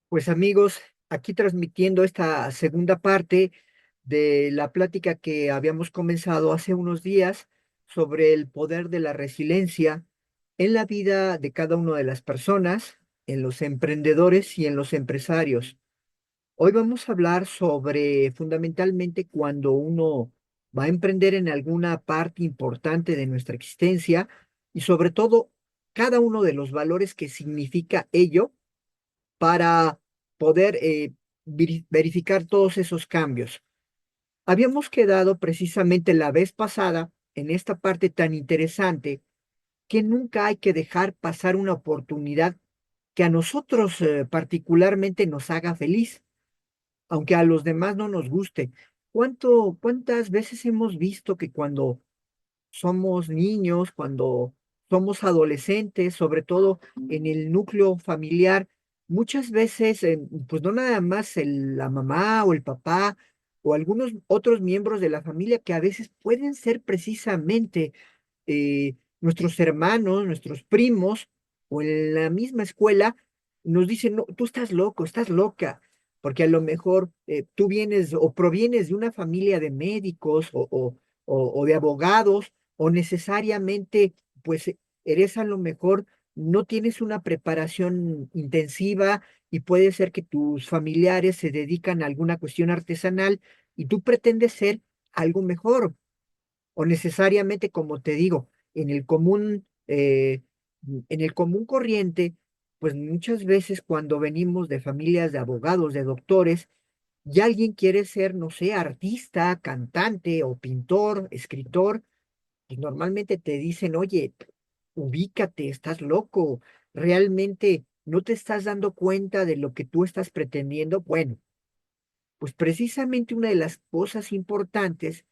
Pues amigos, aquí transmitiendo esta segunda parte de la plática que habíamos comenzado hace unos días sobre el poder de la resiliencia en la vida de cada una de las personas, en los emprendedores y en los empresarios. Hoy vamos a hablar sobre fundamentalmente cuando uno va a emprender en alguna parte importante de nuestra existencia y sobre todo cada uno de los valores que significa ello para poder verificar todos esos cambios. Habíamos quedado precisamente la vez pasada en esta parte tan interesante que nunca hay que dejar pasar una oportunidad que a nosotros particularmente nos haga feliz, aunque a los demás no nos guste. ¿Cuántas veces hemos visto que cuando somos niños, cuando somos adolescentes, sobre todo en el núcleo familiar, muchas veces, pues no nada más la mamá o el papá o algunos otros miembros de la familia que a veces pueden ser precisamente nuestros hermanos, nuestros primos o en la misma escuela, nos dicen, no, tú estás loco, estás loca, porque a lo mejor tú vienes o provienes de una familia de médicos o de abogados o necesariamente, pues eres a lo mejor, no tienes una preparación intensiva y puede ser que tus familiares se dedican a alguna cuestión artesanal y tú pretendes ser algo mejor o necesariamente, como te digo, en el común corriente, pues muchas veces cuando venimos de familias de abogados, de doctores, y alguien quiere ser, no sé, artista, cantante o pintor, escritor, pues normalmente te dicen, oye, ubícate, estás loco, realmente no te estás dando cuenta de lo que tú estás pretendiendo. Bueno, pues precisamente una de las cosas importantes,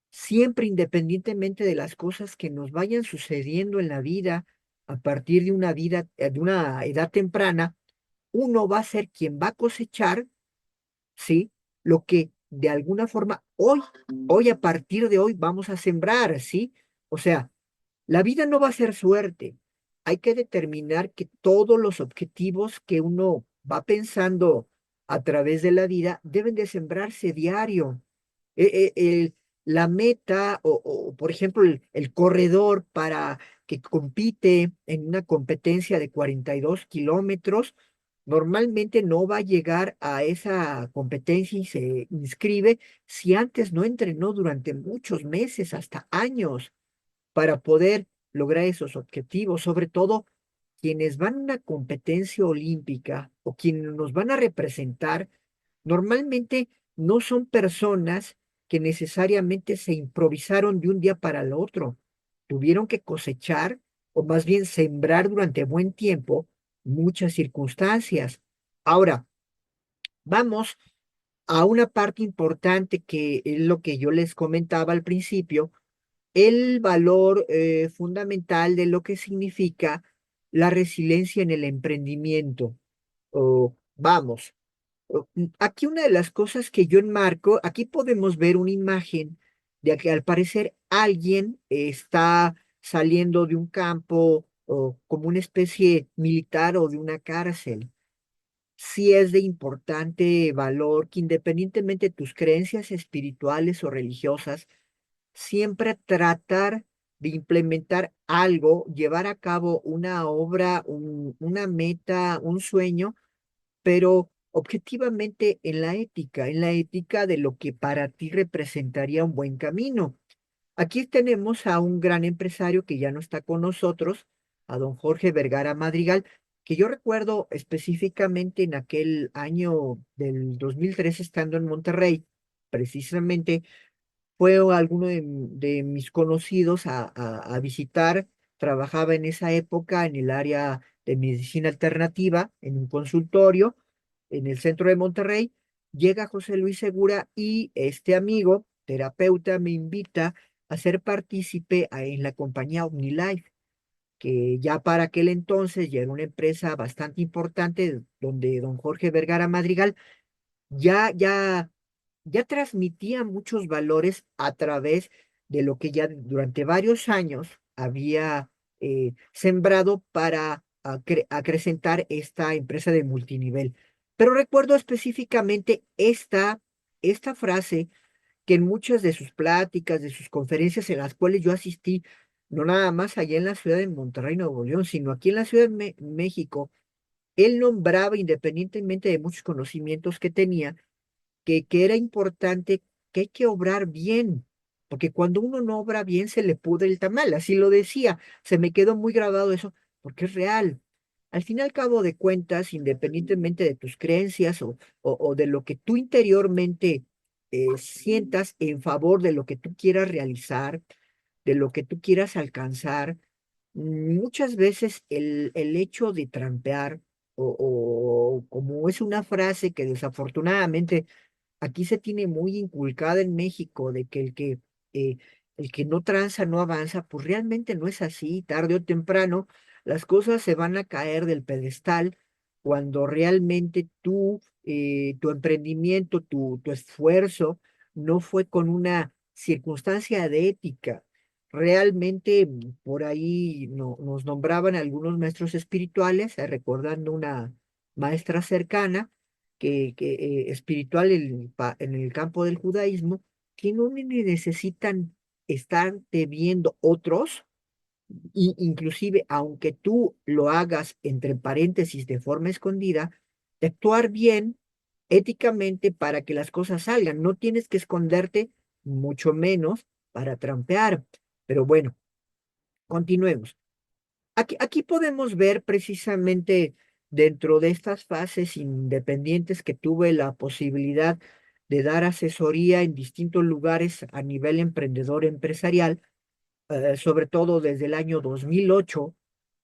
siempre independientemente de las cosas que nos vayan sucediendo en la vida, a partir de una vida, de una edad temprana, uno va a ser quien va a cosechar, ¿sí? Lo que de alguna forma hoy a partir de hoy vamos a sembrar, ¿sí? O sea, la vida no va a ser suerte. Hay que determinar que todos los objetivos que uno va pensando a través de la vida deben de sembrarse diario. E- e- el- la meta por ejemplo, el corredor para que compite en una competencia de 42 kilómetros, normalmente no va a llegar a esa competencia y se inscribe si antes no entrenó durante muchos meses, hasta años para poder lograr esos objetivos, sobre todo quienes van a una competencia olímpica o quienes nos van a representar, normalmente no son personas que necesariamente se improvisaron de un día para el otro. Tuvieron que cosechar o más bien sembrar durante buen tiempo muchas circunstancias. Ahora, vamos a una parte importante que es lo que yo les comentaba al principio, el valor fundamental de lo que significa la resiliencia en el emprendimiento. Vamos, aquí una de las cosas que yo enmarco, aquí podemos ver una imagen de que al parecer alguien está saliendo de un campo o como una especie militar o de una cárcel. Sí es de importante valor que independientemente de tus creencias espirituales o religiosas, siempre tratar de implementar algo, llevar a cabo una obra, una meta, un sueño, pero objetivamente en la ética de lo que para ti representaría un buen camino. Aquí tenemos a un gran empresario que ya no está con nosotros, a don Jorge Vergara Madrigal, que yo recuerdo específicamente en aquel año del 2003 estando en Monterrey, precisamente fue alguno de mis conocidos a visitar. Trabajaba en esa época en el área de medicina alternativa, en un consultorio en el centro de Monterrey. Llega José Luis Segura y este amigo, terapeuta, me invita a ser partícipe en la compañía OmniLife, que ya para aquel entonces ya era una empresa bastante importante, donde don Jorge Vergara Madrigal ya transmitía muchos valores a través de lo que ya durante varios años había sembrado para acrecentar esta empresa de multinivel. Pero recuerdo específicamente esta frase que en muchas de sus pláticas, de sus conferencias en las cuales yo asistí, no nada más allá en la ciudad de Monterrey, Nuevo León, sino aquí en la Ciudad de México, él nombraba, independientemente de muchos conocimientos que tenía, que era importante, que hay que obrar bien, porque cuando uno no obra bien se le pudre el tamal, así lo decía, se me quedó muy grabado eso, porque es real. Al fin y al cabo de cuentas, independientemente de tus creencias o de lo que tú interiormente sientas en favor de lo que tú quieras realizar, de lo que tú quieras alcanzar, muchas veces el hecho de trampear, o como es una frase que desafortunadamente aquí se tiene muy inculcada en México de que eh, el que no tranza no avanza, pues realmente no es así. Tarde o temprano las cosas se van a caer del pedestal cuando realmente tu emprendimiento, tu esfuerzo no fue con una circunstancia de ética. Realmente por ahí nos nombraban algunos maestros espirituales, recordando una maestra cercana que espiritual en el campo del judaísmo, que no necesitan estar viendo otros, y inclusive aunque tú lo hagas entre paréntesis de forma escondida, de actuar bien éticamente para que las cosas salgan. No tienes que esconderte, mucho menos para trampear. Pero bueno, continuemos. Aquí podemos ver precisamente dentro de estas fases independientes que tuve la posibilidad de dar asesoría en distintos lugares a nivel emprendedor empresarial, sobre todo desde el año 2008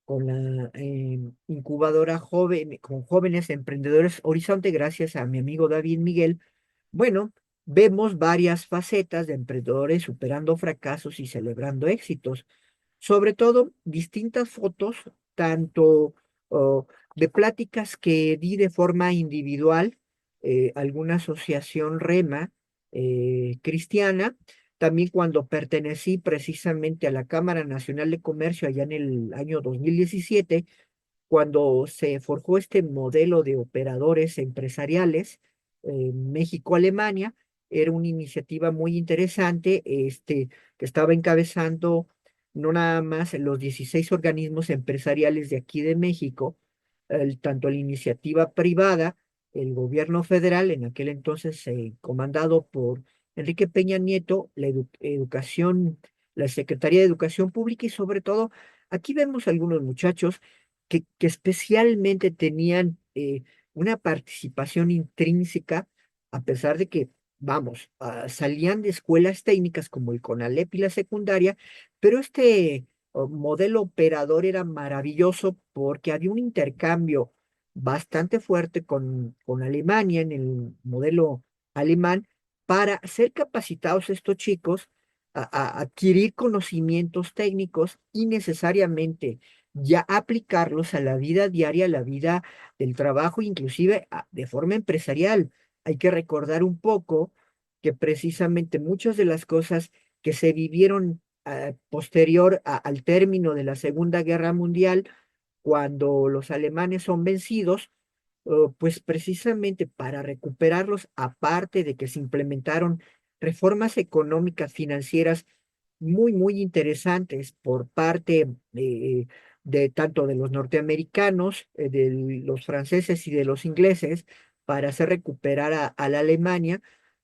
con la incubadora joven, con jóvenes emprendedores Horizonte, gracias a mi amigo David Miguel. Bueno, vemos varias facetas de emprendedores superando fracasos y celebrando éxitos. Sobre todo, distintas fotos, tanto oh, de pláticas que di de forma individual, alguna asociación REMA cristiana, también cuando pertenecí precisamente a la Cámara Nacional de Comercio allá en el año 2017, cuando se forjó este modelo de operadores empresariales México-Alemania. Era una iniciativa muy interesante, que estaba encabezando no nada más los 16 organismos empresariales de aquí de México, tanto la iniciativa privada, el gobierno federal, en aquel entonces comandado por Enrique Peña Nieto, la educación, la Secretaría de Educación Pública, y sobre todo, aquí vemos algunos muchachos que especialmente tenían una participación intrínseca, a pesar de que, vamos, salían de escuelas técnicas como el CONALEP y la secundaria, pero este modelo operador era maravilloso porque había un intercambio bastante fuerte con Alemania en el modelo alemán para ser capacitados estos chicos a adquirir conocimientos técnicos y necesariamente ya aplicarlos a la vida diaria, a la vida del trabajo, inclusive de forma empresarial. Hay que recordar un poco que precisamente muchas de las cosas que se vivieron posterior al término de la Segunda Guerra Mundial, cuando los alemanes son vencidos, pues precisamente para recuperarlos, aparte de que se implementaron reformas económicas financieras muy interesantes por parte de tanto de los norteamericanos, de los franceses y de los ingleses, para hacer recuperar a la Alemania,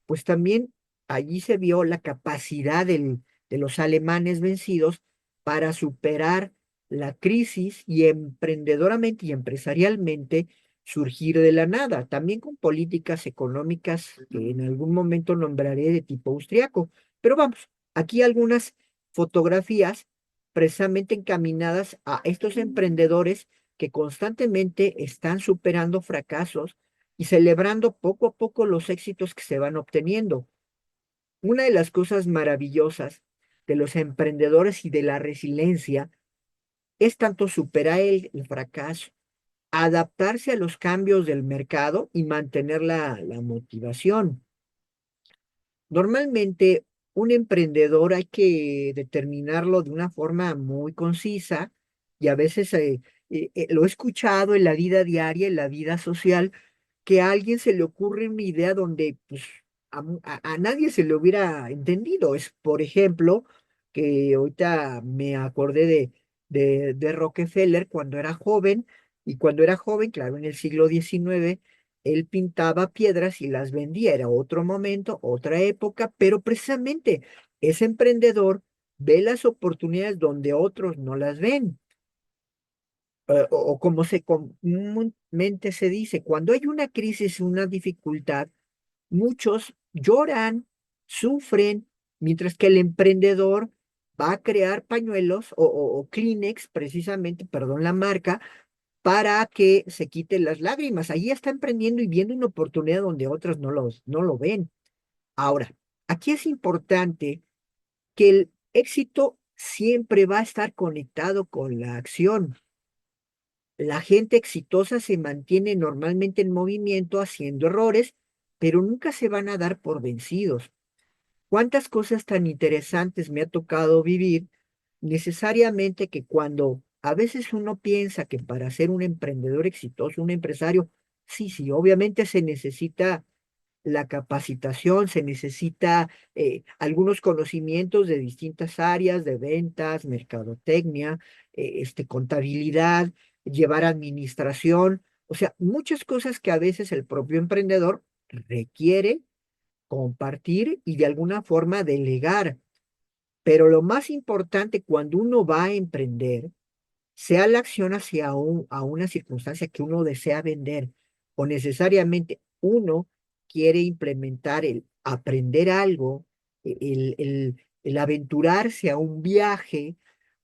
pues también allí se vio la capacidad de los alemanes vencidos para superar la crisis y emprendedoramente y empresarialmente surgir de la nada, también con políticas económicas que en algún momento nombraré de tipo austriaco. Pero vamos, aquí algunas fotografías precisamente encaminadas a estos emprendedores que constantemente están superando fracasos y celebrando poco a poco los éxitos que se van obteniendo. Una de las cosas maravillosas de los emprendedores y de la resiliencia es tanto superar el fracaso, adaptarse a los cambios del mercado y mantener la motivación. Normalmente, un emprendedor hay que determinarlo de una forma muy concisa, y a veces lo he escuchado en la vida diaria, en la vida social, que a alguien se le ocurre una idea donde pues, a nadie se le hubiera entendido. Es, por ejemplo, que ahorita me acordé de Rockefeller cuando era joven, y cuando era joven, claro, en el siglo XIX, él pintaba piedras y las vendía. Era otro momento, otra época, pero precisamente ese emprendedor ve las oportunidades donde otros no las ven. O como se comúnmente se dice, cuando hay una crisis, una dificultad, muchos lloran, sufren, mientras que el emprendedor va a crear pañuelos o Kleenex, precisamente, perdón la marca, para que se quiten las lágrimas. Allí está emprendiendo y viendo una oportunidad donde otros no lo ven. Ahora, aquí es importante que el éxito siempre va a estar conectado con la acción. La gente exitosa se mantiene normalmente en movimiento haciendo errores, pero nunca se van a dar por vencidos. ¿Cuántas cosas tan interesantes me ha tocado vivir? Necesariamente que cuando a veces uno piensa que para ser un emprendedor exitoso, un empresario, sí, sí, obviamente se necesita la capacitación, se necesita algunos conocimientos de distintas áreas, de ventas, mercadotecnia, contabilidad, llevar administración, o sea, muchas cosas que a veces el propio emprendedor requiere compartir y de alguna forma delegar. Pero lo más importante cuando uno va a emprender, sea la acción hacia a una circunstancia que uno desea vender o necesariamente uno quiere implementar el aprender algo, el aventurarse a un viaje,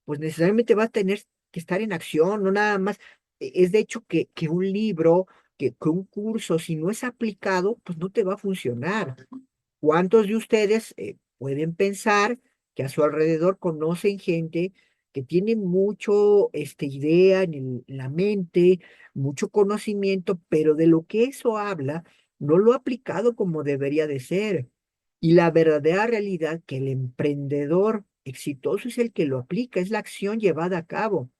pues necesariamente va a tener que estar en acción, no nada más. Es de hecho que un libro, que un curso, si no es aplicado, pues no te va a funcionar. ¿Cuántos de ustedes pueden pensar que a su alrededor conocen gente que tiene mucho idea en la mente, mucho conocimiento, pero de lo que eso habla, no lo ha aplicado como debería de ser? Y la verdadera realidad que el emprendedor exitoso es el que lo aplica, es la acción llevada a cabo.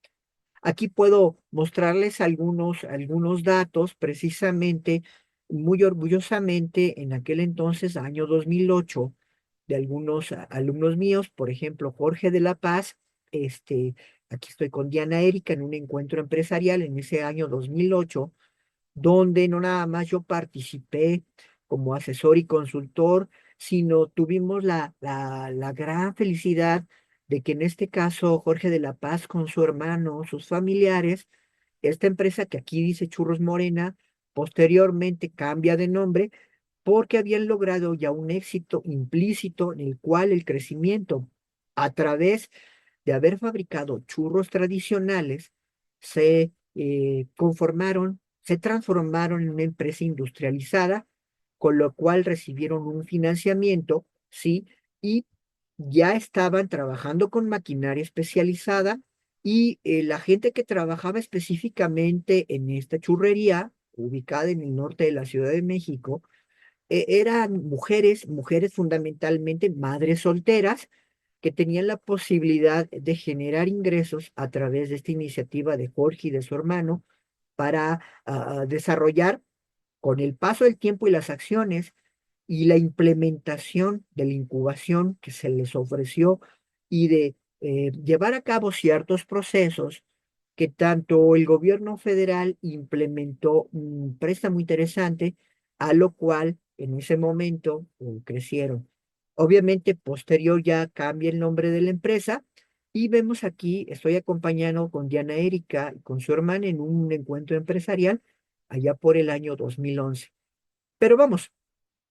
Aquí puedo mostrarles algunos datos, precisamente, muy orgullosamente, en aquel entonces, año 2008, de algunos alumnos míos, por ejemplo, Jorge de la Paz, aquí estoy con Diana Erika en un encuentro empresarial en ese año 2008, donde no nada más yo participé como asesor y consultor, sino tuvimos la gran felicidad de que en este caso Jorge de la Paz con su hermano, sus familiares, esta empresa que aquí dice Churros Morena, posteriormente cambia de nombre porque habían logrado ya un éxito implícito en el cual el crecimiento a través de haber fabricado churros tradicionales se conformaron, se transformaron en una empresa industrializada, con lo cual recibieron un financiamiento, ¿sí? Y ya estaban trabajando con maquinaria especializada y la gente que trabajaba específicamente en esta churrería, ubicada en el norte de la Ciudad de México, eran mujeres fundamentalmente madres solteras que tenían la posibilidad de generar ingresos a través de esta iniciativa de Jorge y de su hermano para desarrollar con el paso del tiempo y las acciones y la implementación de la incubación que se les ofreció y de llevar a cabo ciertos procesos que tanto el gobierno federal implementó un préstamo interesante, a lo cual en ese momento crecieron. Obviamente, posterior ya cambia el nombre de la empresa y vemos aquí, estoy acompañando con Diana Erika y con su hermana en un encuentro empresarial allá por el año 2011. Pero vamos,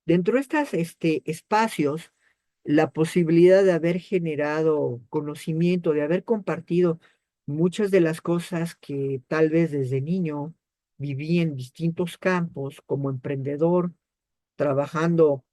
dentro de estos espacios, la posibilidad de haber generado conocimiento, de haber compartido muchas de las cosas que tal vez desde niño viví en distintos campos como emprendedor, trabajando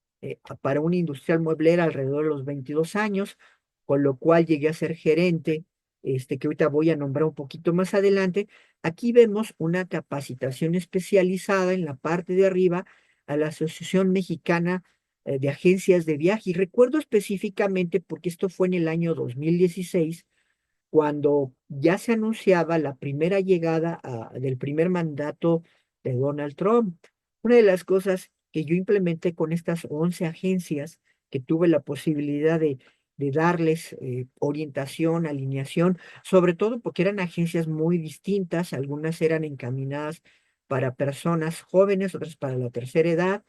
para una industrial mueblera alrededor de los 22 años, con lo cual llegué a ser gerente, que ahorita voy a nombrar un poquito más adelante. Aquí vemos una capacitación especializada en la parte de arriba a la Asociación Mexicana de Agencias de Viaje. Y recuerdo específicamente porque esto fue en el año 2016, cuando ya se anunciaba la primera llegada del primer mandato de Donald Trump. Una de las cosas que yo implementé con estas 11 agencias que tuve la posibilidad de darles orientación, alineación, sobre todo porque eran agencias muy distintas, algunas eran encaminadas para personas jóvenes, otras para la tercera edad,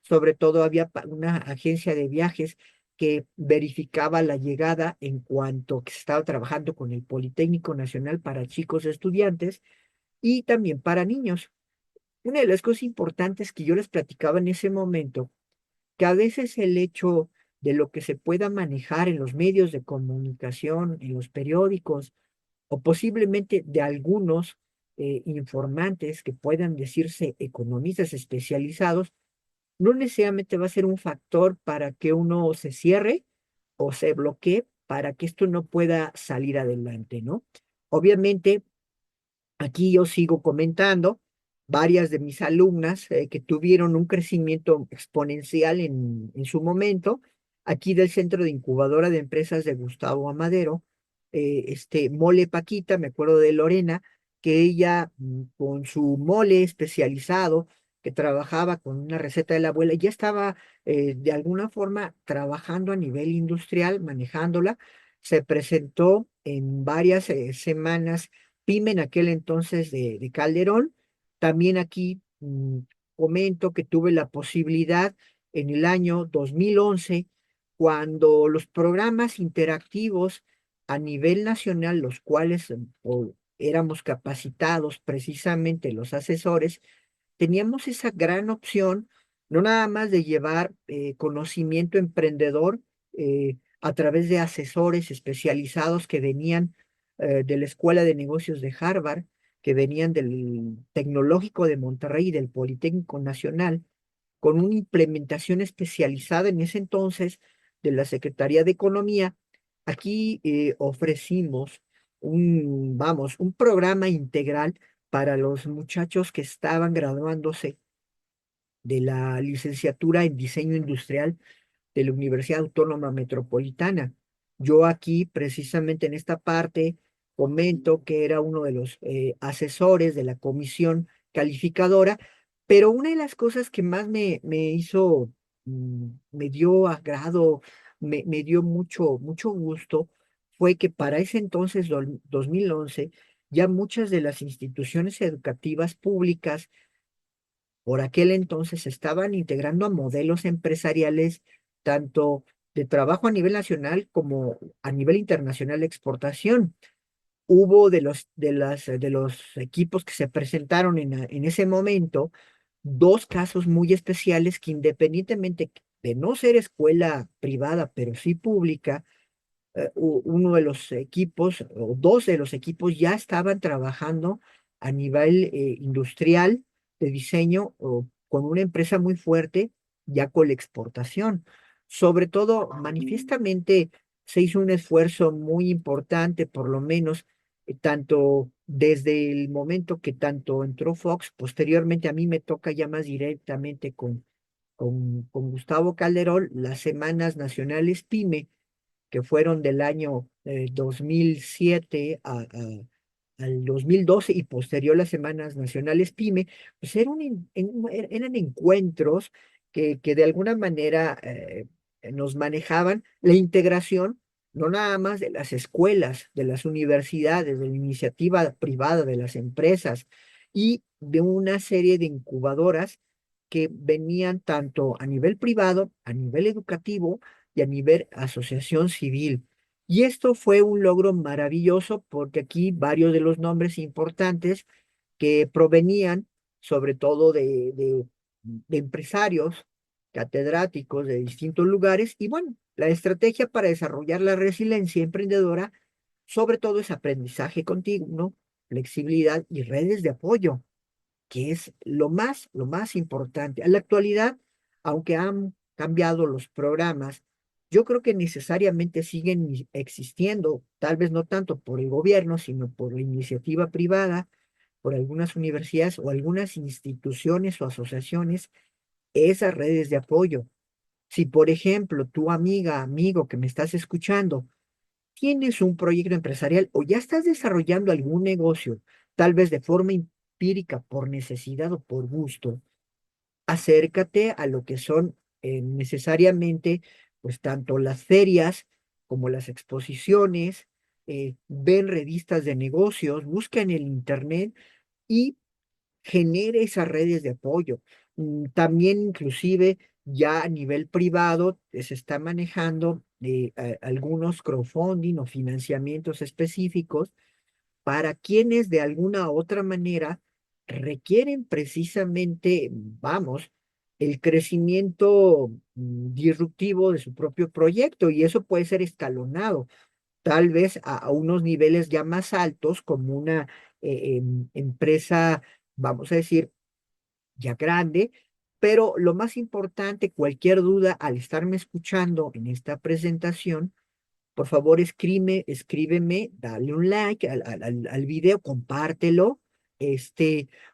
sobre todo había una agencia de viajes que verificaba la llegada en cuanto que se estaba trabajando con el Politécnico Nacional para chicos estudiantes y también para niños. Una de las cosas importantes que yo les platicaba en ese momento, que a veces el hecho de lo que se pueda manejar en los medios de comunicación, en los periódicos, o posiblemente de algunos informantes que puedan decirse economistas especializados, no necesariamente va a ser un factor para que uno se cierre o se bloquee para que esto no pueda salir adelante, ¿no? Obviamente, aquí yo sigo comentando varias de mis alumnas que tuvieron un crecimiento exponencial en su momento, aquí del Centro de Incubadora de Empresas de Gustavo Amadero, Mole Paquita, me acuerdo de Lorena, que ella con su mole especializado, que trabajaba con una receta de la abuela, ya estaba de alguna forma trabajando a nivel industrial, manejándola, se presentó en varias semanas PYME en aquel entonces de Calderón. También aquí comento que tuve la posibilidad en el año 2011, cuando los programas interactivos a nivel nacional, los cuales éramos capacitados precisamente los asesores, teníamos esa gran opción, no nada más de llevar conocimiento emprendedor a través de asesores especializados que venían de la Escuela de Negocios de Harvard, que venían del Tecnológico de Monterrey y del Politécnico Nacional, con una implementación especializada en ese entonces de la Secretaría de Economía. Aquí ofrecimos un programa integral para los muchachos que estaban graduándose de la licenciatura en diseño industrial de la Universidad Autónoma Metropolitana. Yo aquí, precisamente en esta parte, comento que era uno de los asesores de la comisión calificadora, pero una de las cosas que más me hizo, me dio agrado, me dio mucho gusto, fue que para ese entonces, 2011, ya muchas de las instituciones educativas públicas por aquel entonces estaban integrando a modelos empresariales tanto de trabajo a nivel nacional como a nivel internacional de exportación. Hubo de los equipos que se presentaron en ese momento, dos casos muy especiales que independientemente de no ser escuela privada, pero sí pública, uno de los equipos o dos de los equipos ya estaban trabajando a nivel industrial de diseño o con una empresa muy fuerte ya con la exportación. Sobre todo, manifiestamente se hizo un esfuerzo muy importante, por lo menos, tanto desde el momento que tanto entró Fox, posteriormente a mí me toca ya más directamente con Gustavo Calderón, las semanas nacionales PYME que fueron del año 2007 al 2012 y posterior las Semanas Nacionales PYME, pues eran encuentros que de alguna manera nos manejaban la integración, no nada más de las escuelas, de las universidades, de la iniciativa privada, de las empresas y de una serie de incubadoras que venían tanto a nivel privado, a nivel educativo, y a nivel asociación civil. Y esto fue un logro maravilloso porque aquí varios de los nombres importantes que provenían sobre todo de empresarios, catedráticos de distintos lugares. Y bueno, la estrategia para desarrollar la resiliencia emprendedora, sobre todo es aprendizaje continuo, flexibilidad y redes de apoyo que es lo más importante. En la actualidad, aunque han cambiado los programas, yo creo que necesariamente siguen existiendo, tal vez no tanto por el gobierno, sino por la iniciativa privada, por algunas universidades o algunas instituciones o asociaciones, esas redes de apoyo. Si, por ejemplo, tu amiga, amigo que me estás escuchando, tienes un proyecto empresarial o ya estás desarrollando algún negocio, tal vez de forma empírica, por necesidad o por gusto, acércate a lo que son necesariamente, pues tanto las ferias como las exposiciones, ven revistas de negocios, busca en el internet y genere esas redes de apoyo. También inclusive ya a nivel privado se está manejando algunos crowdfunding o financiamientos específicos para quienes de alguna u otra manera requieren precisamente, vamos, el crecimiento disruptivo de su propio proyecto y eso puede ser escalonado, tal vez a unos niveles ya más altos como una empresa, vamos a decir, ya grande, pero lo más importante, cualquier duda al estarme escuchando en esta presentación, por favor, escríbeme, dale un like al video, compártelo.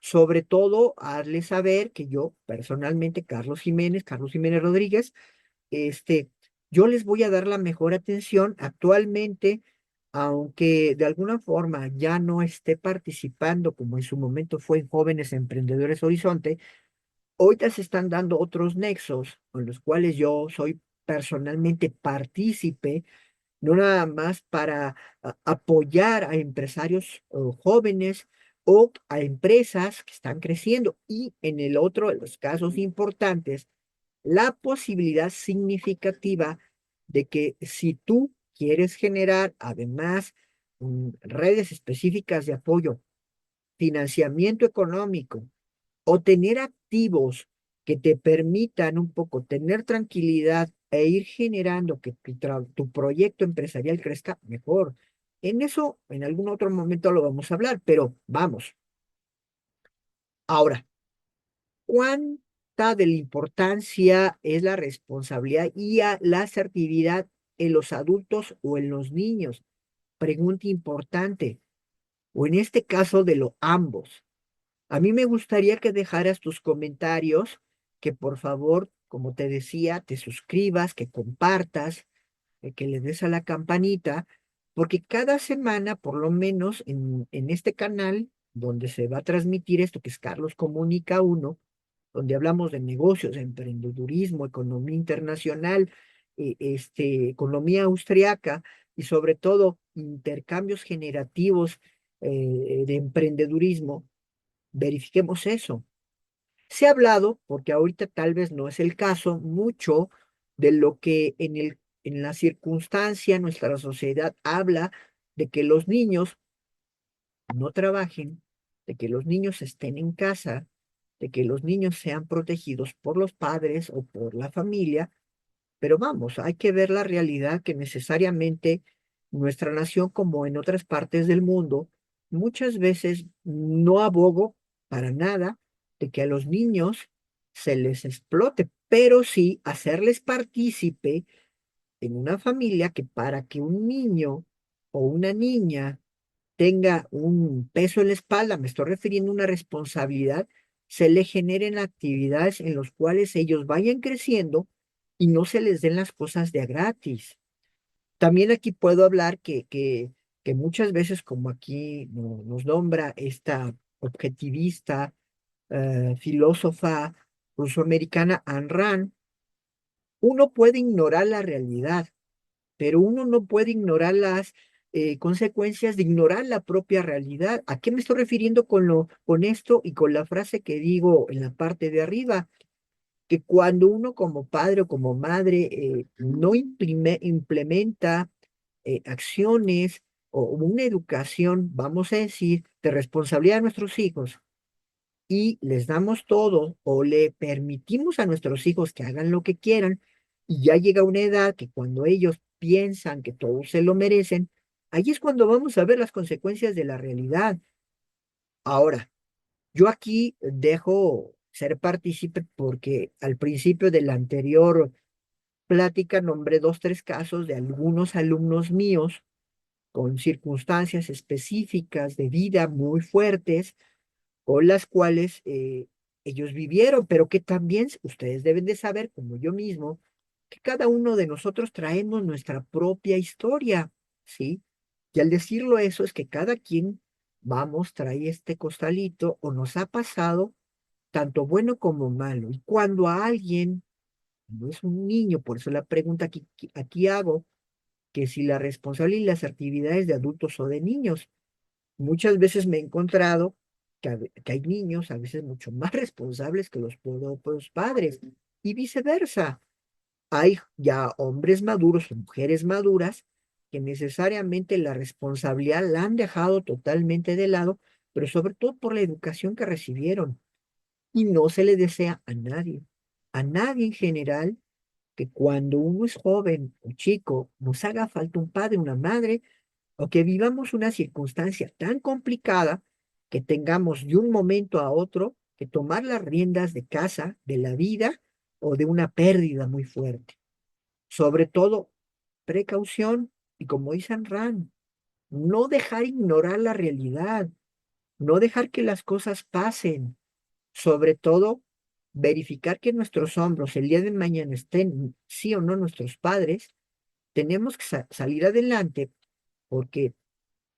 Sobre todo, hazle saber que yo personalmente, Carlos Jiménez Rodríguez, este, yo les voy a dar la mejor atención. Actualmente, aunque de alguna forma ya no esté participando como en su momento fue en Jóvenes Emprendedores Horizonte, ahorita se están dando otros nexos con los cuales yo soy personalmente partícipe no nada más para apoyar a empresarios jóvenes o a empresas que están creciendo y en el otro de los casos importantes, la posibilidad significativa de que si tú quieres generar además redes específicas de apoyo, financiamiento económico, o tener activos que te permitan un poco tener tranquilidad e ir generando que tu proyecto empresarial crezca mejor. En eso, en algún otro momento lo vamos a hablar, pero vamos. Ahora, ¿cuánta de la importancia es la responsabilidad y la asertividad en los adultos o en los niños? Pregunta importante. O en este caso de los ambos. A mí me gustaría que dejaras tus comentarios, que por favor, como te decía, te suscribas, que compartas, que le des a la campanita, porque cada semana, por lo menos en este canal, donde se va a transmitir esto, que es Carlos Comunica Uno, donde hablamos de negocios, emprendedurismo, economía internacional, economía austriaca y sobre todo intercambios generativos de emprendedurismo, verifiquemos eso. Se ha hablado, porque ahorita tal vez no es el caso, mucho de lo que en la circunstancia nuestra sociedad habla de que los niños no trabajen, de que los niños estén en casa, de que los niños sean protegidos por los padres o por la familia, pero vamos, hay que ver la realidad que necesariamente nuestra nación, como en otras partes del mundo, muchas veces no abogo para nada de que a los niños se les explote, pero sí hacerles partícipe en una familia que para que un niño o una niña tenga un peso en la espalda, me estoy refiriendo a una responsabilidad, se le generen actividades en las cuales ellos vayan creciendo y no se les den las cosas de a gratis. También aquí puedo hablar que muchas veces, como aquí nos nombra esta objetivista, filósofa rusoamericana Ayn Rand, uno puede ignorar la realidad, pero uno no puede ignorar las consecuencias de ignorar la propia realidad. ¿A qué me estoy refiriendo con esto y con la frase que digo en la parte de arriba? Que cuando uno como padre o como madre no implementa acciones o una educación, vamos a decir, de responsabilidad a nuestros hijos y les damos todo o le permitimos a nuestros hijos que hagan lo que quieran y ya llega una edad que cuando ellos piensan que todos se lo merecen, ahí es cuando vamos a ver las consecuencias de la realidad. Ahora, yo aquí dejo ser partícipe porque al principio de la anterior plática nombré dos, tres casos de algunos alumnos míos con circunstancias específicas de vida muy fuertes con las cuales ellos vivieron, pero que también ustedes deben de saber, como yo mismo, que cada uno de nosotros traemos nuestra propia historia, ¿sí? Y al decirlo eso es que cada quien, vamos, trae este costalito o nos ha pasado tanto bueno como malo. Y cuando a alguien no es un niño, por eso la pregunta aquí hago, que si la responsabilidad y las actividades de adultos o de niños. Muchas veces me he encontrado que hay niños a veces mucho más responsables que los propios padres y viceversa. Hay ya hombres maduros o mujeres maduras que necesariamente la responsabilidad la han dejado totalmente de lado, pero sobre todo por la educación que recibieron. Y no se le desea a nadie en general, que cuando uno es joven o chico nos haga falta un padre, una madre, o que vivamos una circunstancia tan complicada que tengamos de un momento a otro que tomar las riendas de casa, de la vida o de una pérdida muy fuerte. Sobre todo, precaución y como dice Ran, no dejar ignorar la realidad, no dejar que las cosas pasen. Sobre todo, verificar que nuestros hombros el día de mañana estén, sí o no, nuestros padres. Tenemos que salir adelante porque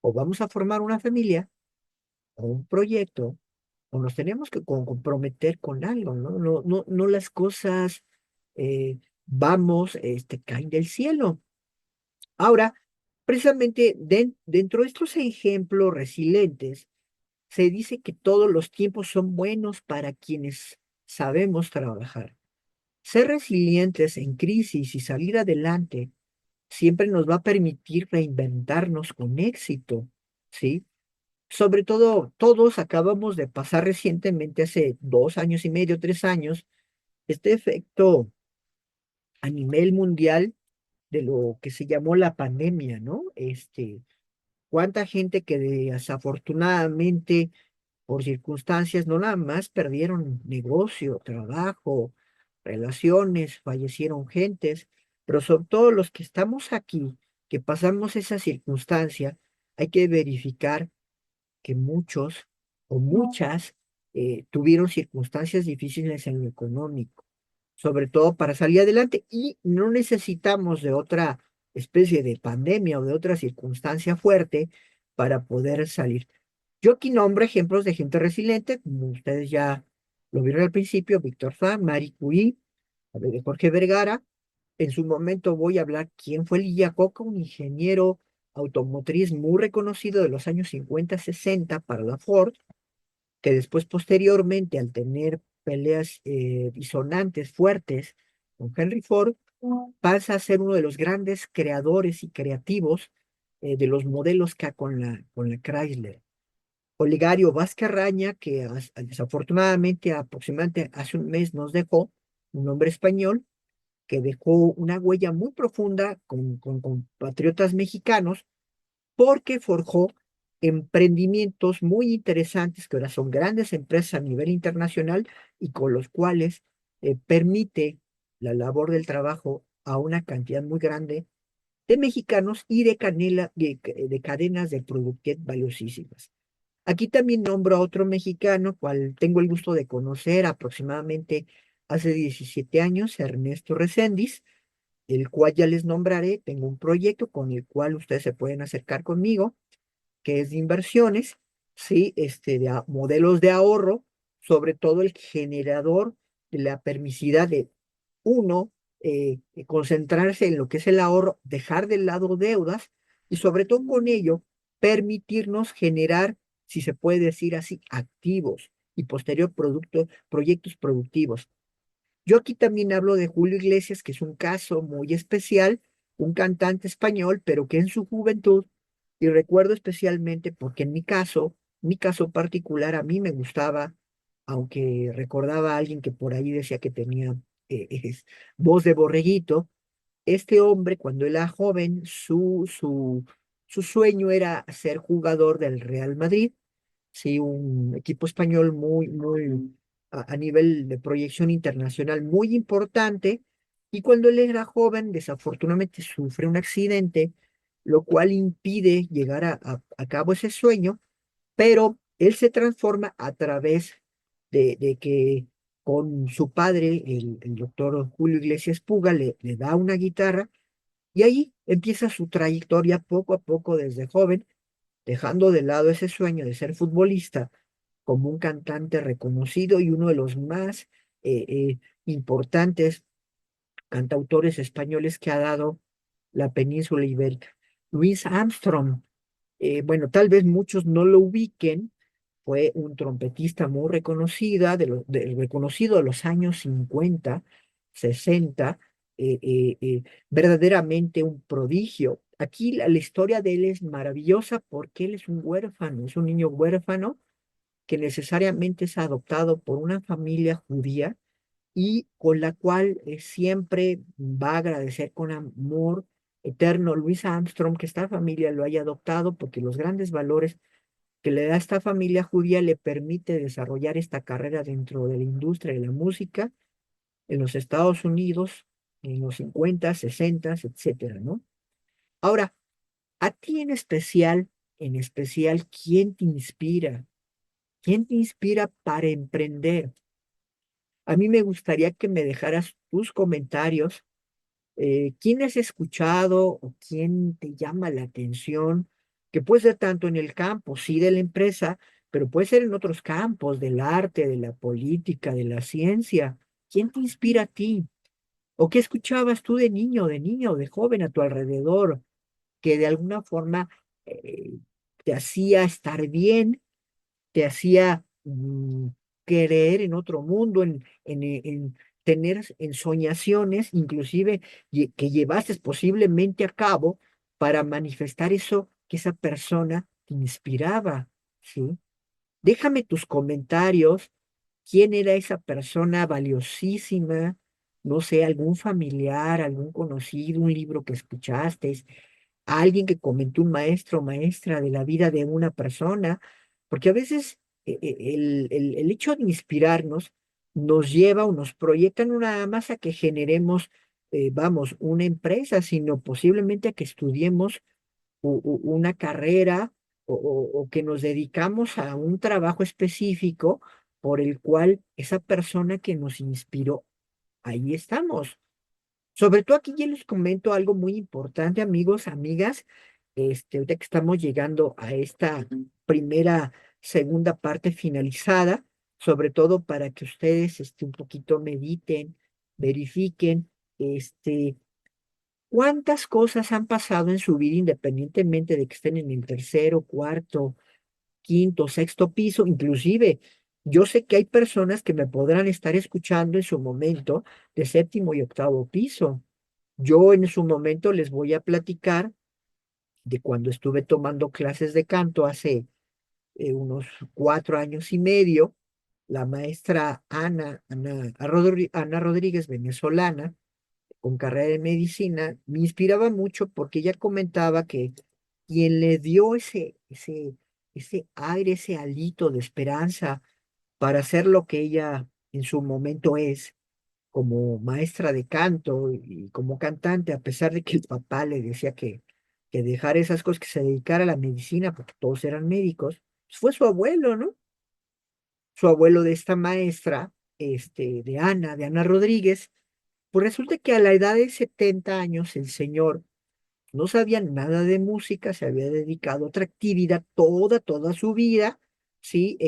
o vamos a formar una familia o un proyecto o nos tenemos que comprometer con algo, ¿no? No las cosas caen del cielo. Ahora, precisamente dentro de estos ejemplos resilientes, se dice que todos los tiempos son buenos para quienes sabemos trabajar. Ser resilientes en crisis y salir adelante siempre nos va a permitir reinventarnos con éxito, ¿sí? Sobre todo, todos acabamos de pasar recientemente, hace 2 años y medio, 3 años, este efecto a nivel mundial de lo que se llamó la pandemia, ¿no? Cuánta gente que desafortunadamente por circunstancias no nada más perdieron negocio, trabajo, relaciones, fallecieron gentes, pero sobre todo los que estamos aquí, que pasamos esa circunstancia, hay que verificar que muchos o muchas tuvieron circunstancias difíciles en lo económico, sobre todo para salir adelante, y no necesitamos de otra especie de pandemia o de otra circunstancia fuerte para poder salir. Yo aquí nombro ejemplos de gente resiliente, como ustedes ya lo vieron al principio: Víctor Frank, Marie Curie, hablé de Jorge Vergara. En su momento voy a hablar quién fue Lee Iacocca, un ingeniero automotriz muy reconocido de los años 50-60 para la Ford, que después posteriormente, al tener peleas disonantes fuertes con Henry Ford, pasa a ser uno de los grandes creadores y creativos de los modelos K con la Chrysler. Olegario Vázquez Raña, que desafortunadamente aproximadamente hace un mes nos dejó, un hombre español que dejó una huella muy profunda con compatriotas mexicanos, porque forjó emprendimientos muy interesantes que ahora son grandes empresas a nivel internacional y con los cuales permite la labor del trabajo a una cantidad muy grande de mexicanos y de cadenas de productividad valiosísimas. Aquí también nombro a otro mexicano, cual tengo el gusto de conocer aproximadamente hace 17 años, Ernesto Reséndiz, el cual ya les nombraré. Tengo un proyecto con el cual ustedes se pueden acercar conmigo, que es de inversiones, ¿sí? Modelos de ahorro, sobre todo el generador de la permisidad de uno, concentrarse en lo que es el ahorro, dejar de lado deudas y sobre todo con ello permitirnos generar, si se puede decir así, activos y proyectos productivos. Yo aquí también hablo de Julio Iglesias, que es un caso muy especial, un cantante español, pero que en su juventud, y recuerdo especialmente porque en mi caso particular, a mí me gustaba, aunque recordaba a alguien que por ahí decía que tenía voz de borreguito. Este hombre, cuando él era joven, su sueño era ser jugador del Real Madrid, sí, un equipo español muy a nivel de proyección internacional muy importante. Y cuando él era joven, desafortunadamente sufre un accidente, lo cual impide llegar a cabo ese sueño, pero él se transforma a través de que con su padre, el doctor Julio Iglesias Puga, le da una guitarra y ahí empieza su trayectoria poco a poco desde joven, dejando de lado ese sueño de ser futbolista, como un cantante reconocido y uno de los más importantes cantautores españoles que ha dado la península ibérica. Louis Armstrong, bueno, tal vez muchos no lo ubiquen, fue un trompetista muy reconocido de los años 50, 60, verdaderamente un prodigio. Aquí la historia de él es maravillosa porque él es un huérfano, es un niño huérfano que necesariamente es adoptado por una familia judía y con la cual siempre va a agradecer con amor eterno Louis Armstrong que esta familia lo haya adoptado porque los grandes valores que le da esta familia judía le permite desarrollar esta carrera dentro de la industria de la música en los Estados Unidos en los 50, 60, etcétera, ¿no? Ahora, a ti en especial, ¿quién te inspira? ¿Quién te inspira para emprender? A mí me gustaría que me dejaras tus comentarios. ¿Quién has escuchado o quién te llama la atención? Que puede ser tanto en el campo, sí, de la empresa, pero puede ser en otros campos, del arte, de la política, de la ciencia. ¿Quién te inspira a ti? ¿O qué escuchabas tú de niña o de joven a tu alrededor, que de alguna forma eh, te hacía estar bien, te hacía creer en otro mundo, en tener ensoñaciones, inclusive que llevaste posiblemente a cabo para manifestar eso que esa persona te inspiraba, ¿sí? Déjame tus comentarios. ¿Quién era esa persona valiosísima? No sé, algún familiar, algún conocido, un libro que escuchaste, a alguien que comentó un maestro o maestra de la vida de una persona, porque a veces el hecho de inspirarnos nos lleva o nos proyecta no nada más a que generemos, vamos, una empresa, sino posiblemente a que estudiemos una carrera o que nos dedicamos a un trabajo específico por el cual esa persona que nos inspiró, ahí estamos. Sobre todo aquí ya les comento algo muy importante, amigos, amigas, ahorita que estamos llegando a esta segunda parte finalizada, sobre todo para que ustedes un poquito mediten, verifiquen, este, cuántas cosas han pasado en su vida independientemente de que estén en el tercero, cuarto, quinto, sexto piso, inclusive yo sé que hay personas que me podrán estar escuchando en su momento de séptimo y octavo piso. Yo en su momento les voy a platicar de cuando estuve tomando clases de canto hace unos 4 años y medio. La maestra Ana Rodríguez, venezolana, con carrera de medicina, me inspiraba mucho porque ella comentaba que quien le dio ese aire, ese alito de esperanza para hacer lo que ella en su momento es, como maestra de canto y como cantante, a pesar de que el papá le decía que dejara esas cosas, que se dedicara a la medicina, porque todos eran médicos, pues fue su abuelo, ¿no? Su abuelo de esta maestra, de Ana Rodríguez, pues resulta que a la edad de 70 años el señor no sabía nada de música, se había dedicado a otra actividad toda su vida, ¿sí?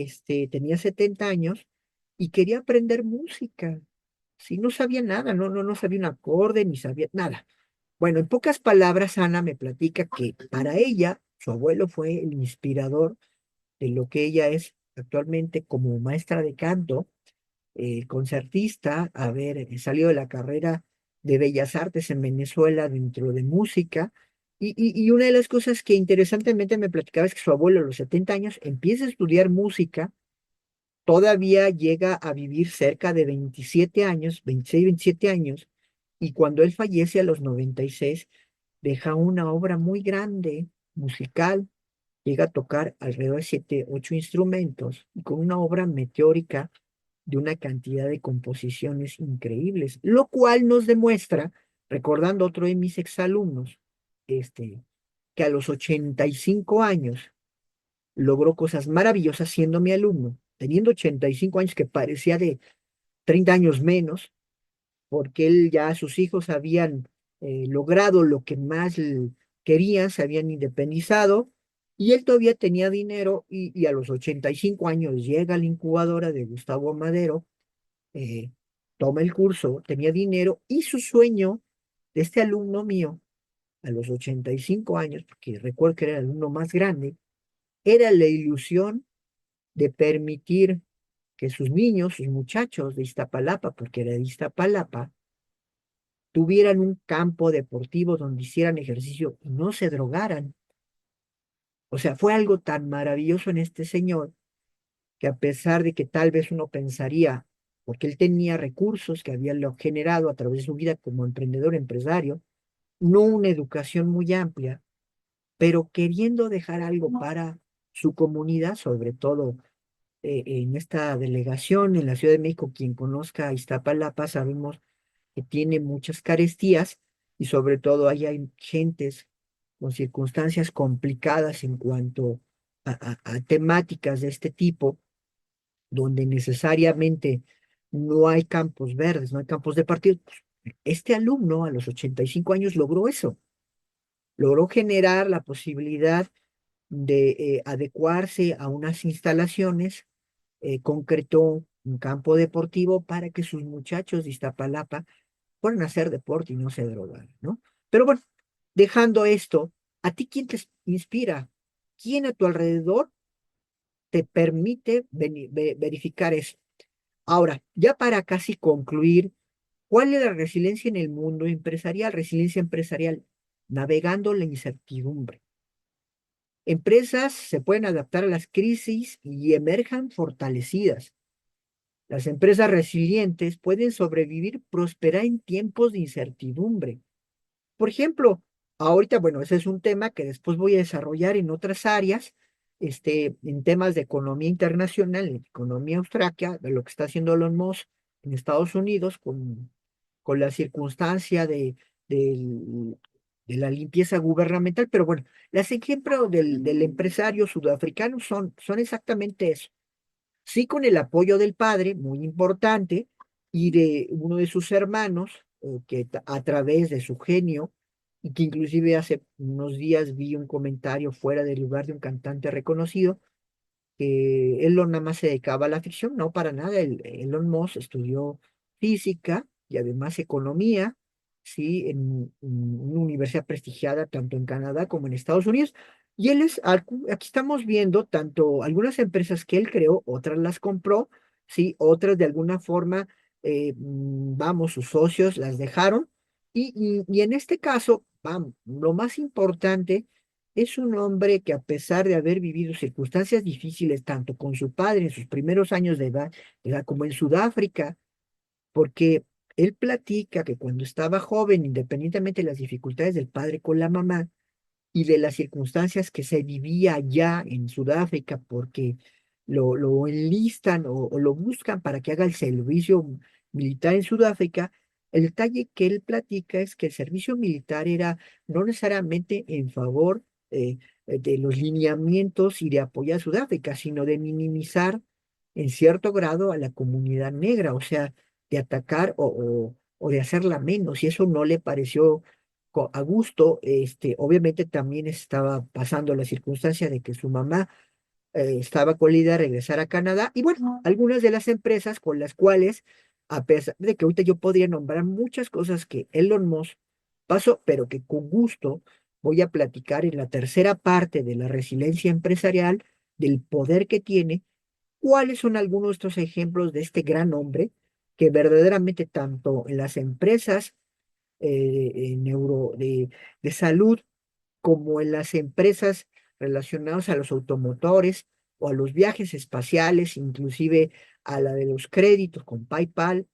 Tenía 70 años y quería aprender música, ¿sí? No sabía nada, no sabía un acorde, ni sabía nada. Bueno, en pocas palabras, Ana me platica que para ella, su abuelo fue el inspirador de lo que ella es actualmente como maestra de canto, concertista, haber salido de la carrera de Bellas Artes en Venezuela dentro de música. Y una de las cosas que interesantemente me platicaba es que su abuelo a los 70 años empieza a estudiar música, todavía llega a vivir cerca de 27 años, 26, 27 años, y cuando él fallece a los 96 deja una obra muy grande, musical, llega a tocar alrededor de 7, 8 instrumentos, y con una obra meteórica de una cantidad de composiciones increíbles, lo cual nos demuestra, recordando otro de mis exalumnos, que a los 85 años logró cosas maravillosas siendo mi alumno, teniendo 85 años que parecía de 30 años menos, porque él ya sus hijos habían logrado lo que más querían, se habían independizado Y él todavía tenía dinero y a los 85 años llega a la incubadora de Gustavo Madero, eh, toma el curso, tenía dinero y su sueño de este alumno mío, a los 85 años, porque recuerdo que era el alumno más grande, era la ilusión de permitir que sus niños, sus muchachos de Iztapalapa, porque era de Iztapalapa, tuvieran un campo deportivo donde hicieran ejercicio y no se drogaran. O sea, fue algo tan maravilloso en este señor que a pesar de que tal vez uno pensaría, porque él tenía recursos que había lo generado a través de su vida como emprendedor, empresario, no una educación muy amplia, pero queriendo dejar algo para su comunidad, sobre todo en esta delegación en la Ciudad de México, quien conozca Iztapalapa, sabemos que tiene muchas carestías y sobre todo ahí hay gentes con circunstancias complicadas en cuanto a temáticas de este tipo, donde necesariamente no hay campos verdes, no hay campos de partido. Este alumno a los 85 años logró eso, logró generar la posibilidad de adecuarse a unas instalaciones, concretó un campo deportivo para que sus muchachos de Iztapalapa puedan hacer deporte y no se drogan, ¿no? Pero bueno, dejando esto, ¿a ti quién te inspira? ¿Quién a tu alrededor te permite verificar eso? Ahora, ya para casi concluir, ¿cuál es la resiliencia en el mundo empresarial? Resiliencia empresarial, navegando la incertidumbre. Empresas se pueden adaptar a las crisis y emerjan fortalecidas. Las empresas resilientes pueden sobrevivir, prosperar en tiempos de incertidumbre. Por ejemplo, ahorita, bueno, ese es un tema que después voy a desarrollar en otras áreas, en temas de economía internacional, en economía austriaca, de lo que está haciendo Elon Musk en Estados Unidos con la circunstancia del- de la limpieza gubernamental. Pero bueno, las ejemplos del empresario sudafricano son exactamente eso. Sí, con el apoyo del padre, muy importante, y de uno de sus hermanos, que a través de su genio, y que inclusive hace unos días vi un comentario fuera del lugar de un cantante reconocido, que él no nada más se dedicaba a la ficción, no para nada. Elon Musk estudió física y además economía, sí, en una universidad prestigiada tanto en Canadá como en Estados Unidos. Y él aquí estamos viendo tanto algunas empresas que él creó, otras las compró, sí, otras de alguna forma, vamos, sus socios las dejaron. Y en este caso, vamos, lo más importante es un hombre que a pesar de haber vivido circunstancias difíciles, tanto con su padre en sus primeros años de edad como en Sudáfrica, porque él platica que cuando estaba joven, independientemente de las dificultades del padre con la mamá y de las circunstancias que se vivía allá en Sudáfrica, porque lo enlistan o lo buscan para que haga el servicio militar en Sudáfrica, el detalle que él platica es que el servicio militar era no necesariamente en favor de los lineamientos y de apoyar a Sudáfrica, sino de minimizar en cierto grado a la comunidad negra, o sea, de atacar o de hacerla menos, y eso no le pareció a gusto. Obviamente también estaba pasando la circunstancia de que su mamá estaba con la idea de regresar a Canadá, y bueno, algunas de las empresas con las cuales, a pesar de que ahorita yo podría nombrar muchas cosas que Elon Musk pasó, pero que con gusto voy a platicar en la tercera parte de la resiliencia empresarial, del poder que tiene, cuáles son algunos de estos ejemplos de este gran hombre que verdaderamente tanto en las empresas de salud, como en las empresas relacionadas a los automotores o a los viajes espaciales, inclusive a la de los créditos con PayPal,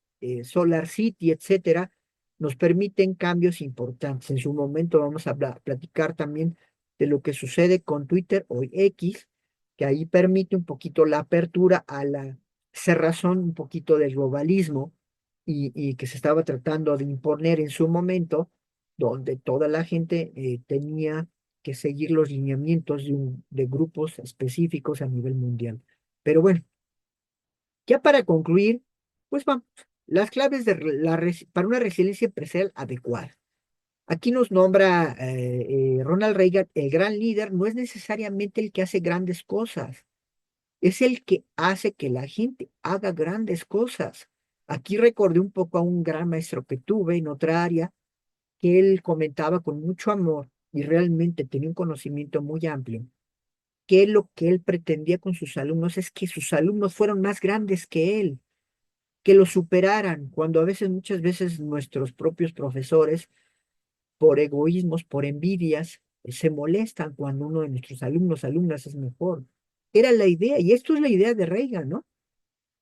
Solar City, etcétera, nos permiten cambios importantes. En su momento vamos a platicar también de lo que sucede con Twitter o X, que ahí permite un poquito la apertura a la cerrazón un poquito del globalismo y que se estaba tratando de imponer en su momento, donde toda la gente tenía que seguir los lineamientos de grupos específicos a nivel mundial. Pero bueno, ya para concluir, pues vamos, las claves para una resiliencia empresarial adecuada. Aquí nos nombra Ronald Reagan, el gran líder no es necesariamente el que hace grandes cosas, es el que hace que la gente haga grandes cosas. Aquí recordé un poco a un gran maestro que tuve en otra área, que él comentaba con mucho amor y realmente tenía un conocimiento muy amplio, que lo que él pretendía con sus alumnos es que sus alumnos fueran más grandes que él, que lo superaran, cuando a veces, muchas veces nuestros propios profesores, por egoísmos, por envidias, se molestan cuando uno de nuestros alumnos, alumnas es mejor. Era la idea, y esto es la idea de Reagan, ¿no?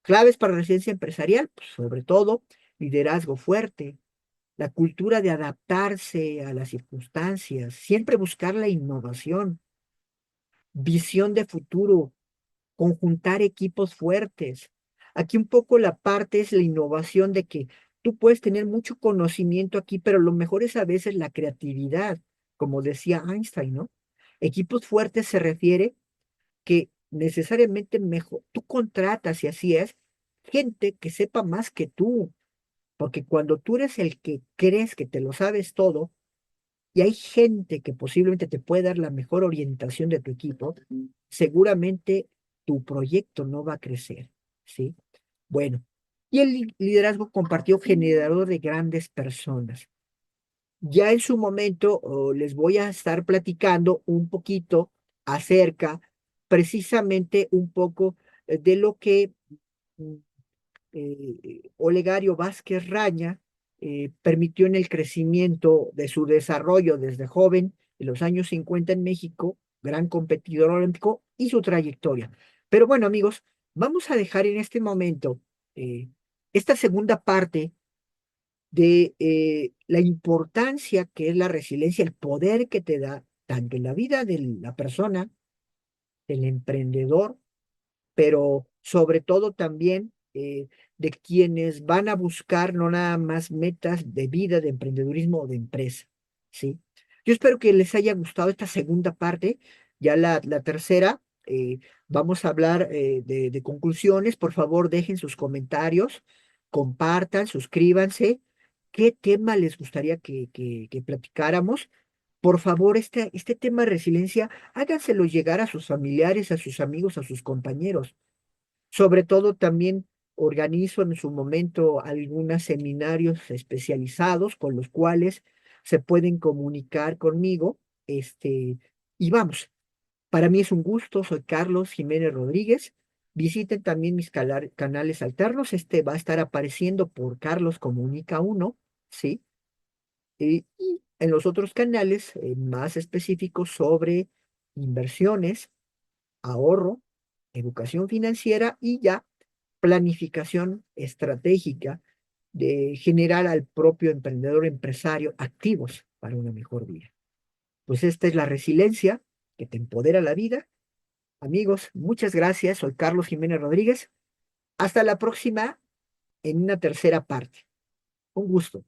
Claves para la ciencia empresarial, pues sobre todo, liderazgo fuerte, la cultura de adaptarse a las circunstancias, siempre buscar la innovación, visión de futuro, conjuntar equipos fuertes. Aquí un poco la parte es la innovación de que tú puedes tener mucho conocimiento aquí, pero lo mejor es a veces la creatividad, como decía Einstein, ¿no? Equipos fuertes se refiere que necesariamente mejor, tú contratas, y así es, gente que sepa más que tú, porque cuando tú eres el que crees que te lo sabes todo, y hay gente que posiblemente te puede dar la mejor orientación de tu equipo, seguramente tu proyecto no va a crecer, ¿sí? Bueno, y el liderazgo compartido generador de grandes personas. Ya en su momento les voy a estar platicando un poquito acerca, precisamente un poco de lo que mm, Olegario Vázquez Raña permitió en el crecimiento de su desarrollo desde joven, en los años 50 en México, gran competidor olímpico, y su trayectoria. Pero bueno, amigos, vamos a dejar en este momento eh, esta segunda parte de la importancia que es la resiliencia, el poder que te da tanto en la vida de la persona, del emprendedor, pero sobre todo también de quienes van a buscar no nada más metas de vida, de emprendedurismo o de empresa, ¿sí? Yo espero que les haya gustado esta segunda parte. Ya la tercera, vamos a hablar de conclusiones. Por favor, dejen sus comentarios, compartan, suscríbanse. ¿Qué tema les gustaría que platicáramos? Por favor, este tema de resiliencia, háganselo llegar a sus familiares, a sus amigos, a sus compañeros. Sobre todo también organizo en su momento algunos seminarios especializados con los cuales se pueden comunicar conmigo. Y vamos, para mí es un gusto, soy Carlos Jiménez Rodríguez. Visiten también mis canales alternos. Este va a estar apareciendo por Carlos Comunica uno, ¿sí? Y en los otros canales más específicos sobre inversiones, ahorro, educación financiera y ya planificación estratégica de generar al propio emprendedor empresario activos para una mejor vida. Pues esta es la resiliencia que te empodera la vida. Amigos, muchas gracias. Soy Carlos Jiménez Rodríguez. Hasta la próxima en una tercera parte. Un gusto.